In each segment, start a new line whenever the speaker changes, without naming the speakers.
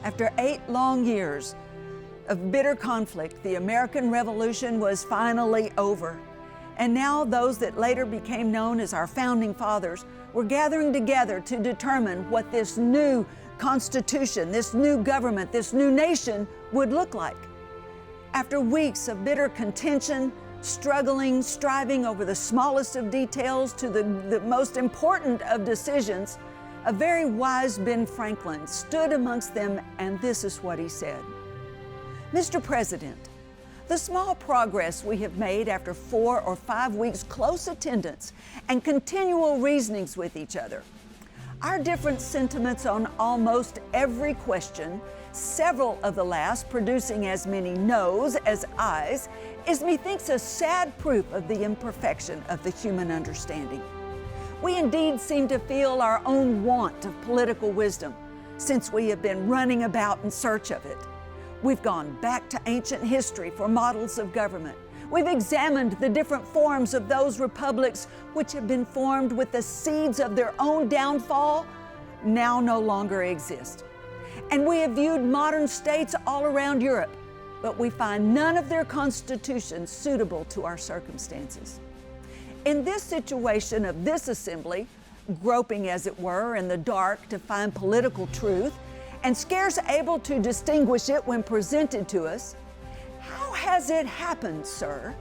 After 8 long years of bitter conflict, the American Revolution was finally over. And now those that later became known as our founding fathers were gathering together to determine what this new Constitution, this new government, this new nation would look like. After weeks of bitter contention, struggling, striving over the smallest of details to the most important of decisions, a very wise Ben Franklin stood amongst them, and this is what he said. Mr. President, the small progress we have made after 4 or 5 weeks' close attendance and continual reasonings with each other, our different sentiments on almost every question, several of the last producing as many no's as ayes, is methinks a sad proof of the imperfection of the human understanding. We indeed seem to feel our own want of political wisdom, since we have been running about in search of it. We've gone back to ancient history for models of government. We've examined the different forms of those republics which have been formed with the seeds of their own downfall, now no longer exist. And we have viewed modern states all around Europe, but we find none of their constitutions suitable to our circumstances. In this situation of this assembly, groping as it were in the dark to find political truth, and scarce able to distinguish it when presented to us, how has it happened, sir,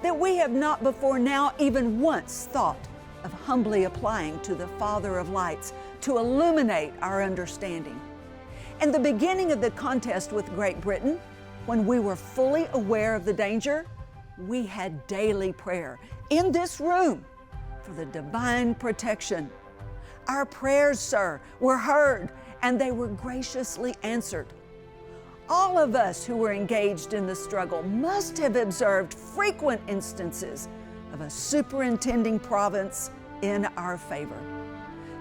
that we have not before now even once thought of humbly applying to the Father of lights to illuminate our understanding? In the beginning of the contest with Great Britain, when we were fully aware of the danger, we had daily prayer in this room for the divine protection. Our prayers, sir, were heard, and they were graciously answered. All of us who were engaged in the struggle must have observed frequent instances of a superintending providence in our favor.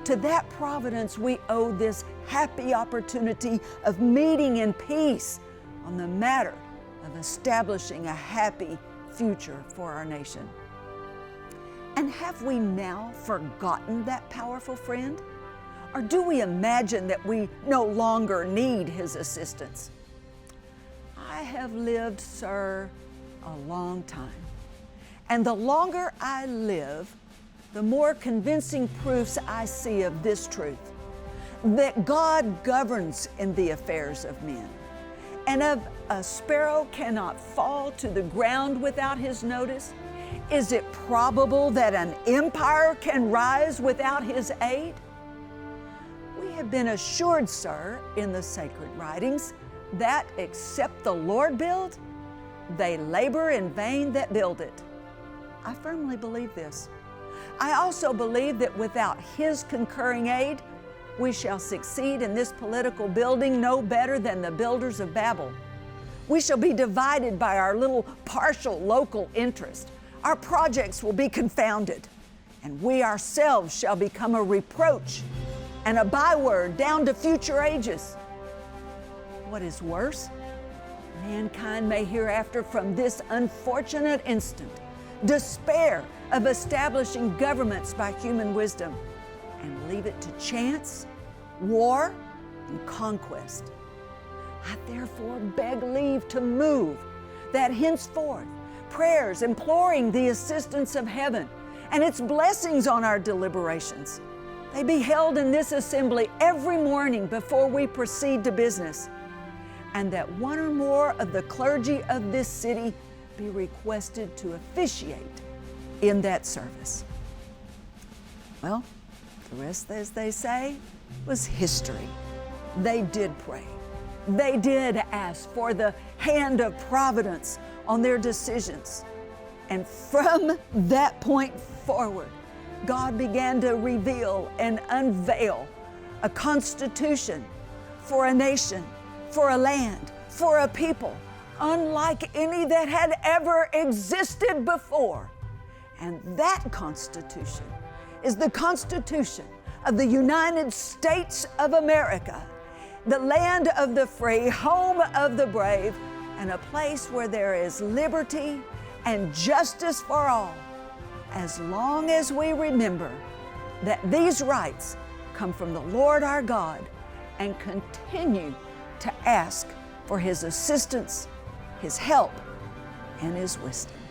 To that providence we owe this happy opportunity of meeting in peace on the matter of establishing a happy future for our nation. And have we now forgotten that powerful friend? Or do we imagine that we no longer need his assistance? I have lived, sir, a long time. And the longer I live, the more convincing proofs I see of this truth, that God governs in the affairs of men. And if a sparrow cannot fall to the ground without his notice, is it probable that an empire can rise without his aid? We have been assured, sir, in the sacred writings, that except the Lord build, they labor in vain that build it. I firmly believe this. I also believe that without His concurring aid, we shall succeed in this political building no better than the builders of Babel. We shall be divided by our little partial local interest. Our projects will be confounded, and we ourselves shall become a reproach and a byword down to future ages. What is worse, mankind may hereafter from this unfortunate instant despair of establishing governments by human wisdom and leave it to chance, war, and conquest. I therefore beg leave to move that henceforth prayers imploring the assistance of heaven and its blessings on our deliberations, they be held in this assembly every morning before we proceed to business, and that one or more of the clergy of this city be requested to officiate in that service. Well, the rest, as they say, was history. They did pray. They did ask for the hand of providence on their decisions. And from that point forward, God began to reveal and unveil a constitution for a nation, for a land, for a people, unlike any that had ever existed before. And that Constitution is the Constitution of the United States of America, the land of the free, home of the brave, and a place where there is liberty and justice for all, as long as we remember that these rights come from the Lord our God and continue to ask for His assistance, His help, and His wisdom.